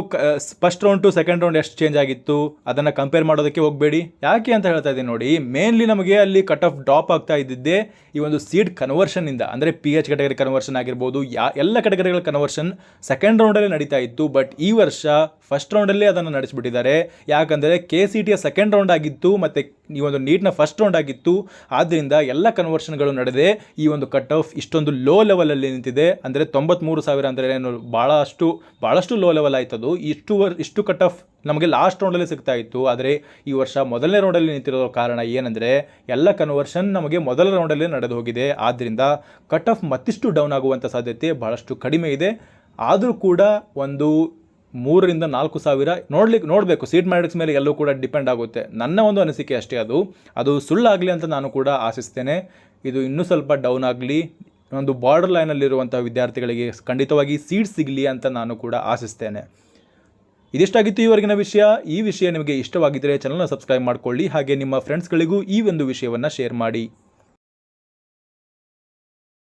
Speaker 1: first round two second round ಎಷ್ಟು ಚೇಂಜ್ ಆಗಿತ್ತು ಅದನ್ನು ಕಂಪೇರ್ ಮಾಡೋದಕ್ಕೆ ಹೋಗಬೇಡಿ. ಯಾಕೆ ಅಂತ ಹೇಳ್ತಾ ಇದ್ದೀನಿ ನೋಡಿ, ಮೇನ್ಲಿ ನಮಗೆ ಅಲ್ಲಿ ಕಟ್ ಆಫ್ ಡ್ರಾಪ್ ಆಗ್ತಾ ಇದ್ದಿದ್ದೇ ಈ ಒಂದು ಸೀಟ್ ಕನ್ವರ್ಷನ್ನಿಂದ. ಅಂದರೆ PH ಕ್ಯಾಟಗರಿ ಕನ್ವರ್ಷನ್ ಆಗಿರ್ಬೋದು, ಎಲ್ಲ ಕ್ಯಾಟಗರಿಗಳ ಕನ್ವರ್ಷನ್ ಸೆಕೆಂಡ್ ರೌಂಡಲ್ಲೇ ನಡೀತಾ ಇತ್ತು. ಬಟ್ ಈ ವರ್ಷ ಫಸ್ಟ್ ರೌಂಡಲ್ಲೇ ಅದನ್ನು ನಡೆಸಿಬಿಟ್ಟಿದ್ದಾರೆ. ಯಾಕಂದರೆ KCTಯ ಸೆಕೆಂಡ್ ರೌಂಡ್ ಆಗಿತ್ತು ಮತ್ತು ಈ ಒಂದು ನೀಟ್ನ ಫಸ್ಟ್ ರೌಂಡ್ ಆಗಿತ್ತು. ಆದ್ದರಿಂದ ಎಲ್ಲ ಕನ್ವರ್ಷನ್ಗಳು ನಡೆದೇ ಈ ಒಂದು ಕಟ್ ಆಫ್ ಇಷ್ಟೊಂದು ಲೋ ಲೆವೆಲಲ್ಲಿ ನಿಂತಿದೆ. ಅಂದರೆ 93,000 ಅಂದರೆ ಏನು ಭಾಳಷ್ಟು ಲೋ ಲೆವೆಲ್ ಆಯ್ತದು. ಇಷ್ಟು ಕಟ್ ಆಫ್ ನಮಗೆ ಲಾಸ್ಟ್ ರೌಂಡಲ್ಲಿ ಸಿಗ್ತಾ ಇತ್ತು. ಆದರೆ ಈ ವರ್ಷ ಮೊದಲನೇ ರೌಂಡಲ್ಲಿ ನಿಂತಿರೋ ಕಾರಣ ಏನಂದರೆ ಎಲ್ಲ ಕನ್ವರ್ಷನ್ ನಮಗೆ ಮೊದಲ ರೌಂಡಲ್ಲೇ ನಡೆದು ಹೋಗಿದೆ. ಆದ್ದರಿಂದ ಕಟ್ ಆಫ್ ಮತ್ತಿಷ್ಟು ಡೌನ್ ಆಗುವಂಥ ಸಾಧ್ಯತೆ ಭಾಳಷ್ಟು ಕಡಿಮೆ ಇದೆ. ಆದರೂ ಕೂಡ ಒಂದು 3,000 to 4,000 ನೋಡಬೇಕು. ಸೀಟ್ ಮ್ಯಾಟ್ರಿಕ್ಸ್ ಮೇಲೆ ಎಲ್ಲವೂ ಕೂಡ ಡಿಪೆಂಡ್ ಆಗುತ್ತೆ. ನನ್ನ ಒಂದು ಅನಿಸಿಕೆ ಅಷ್ಟೇ, ಅದು ಸುಳ್ಳಾಗಲಿ ಅಂತ ನಾನು ಕೂಡ ಆಶಿಸ್ತೇನೆ. ಇದು ಇನ್ನೂ ಸ್ವಲ್ಪ ಡೌನ್ ಆಗಲಿ, ಒಂದು ಬಾರ್ಡರ್ ಲೈನಲ್ಲಿರುವಂಥ ವಿದ್ಯಾರ್ಥಿಗಳಿಗೆ ಖಂಡಿತವಾಗಿ ಸೀಟ್ ಸಿಗಲಿ ಅಂತ ನಾನು ಕೂಡ ಆಶಿಸ್ತೇನೆ. ಇದಿಷ್ಟಾಗಿತ್ತು ಈವರೆಗಿನ ವಿಷಯ. ಈ ವಿಷಯ ನಿಮಗೆ ಇಷ್ಟವಾಗಿದ್ದರೆ ಚಾನಲ್ನ ಸಬ್ಸ್ಕ್ರೈಬ್ ಮಾಡಿಕೊಳ್ಳಿ. ಹಾಗೆ ನಿಮ್ಮ ಫ್ರೆಂಡ್ಸ್ಗಳಿಗೂ ಈ ಒಂದು ವಿಷಯವನ್ನು ಶೇರ್ ಮಾಡಿ.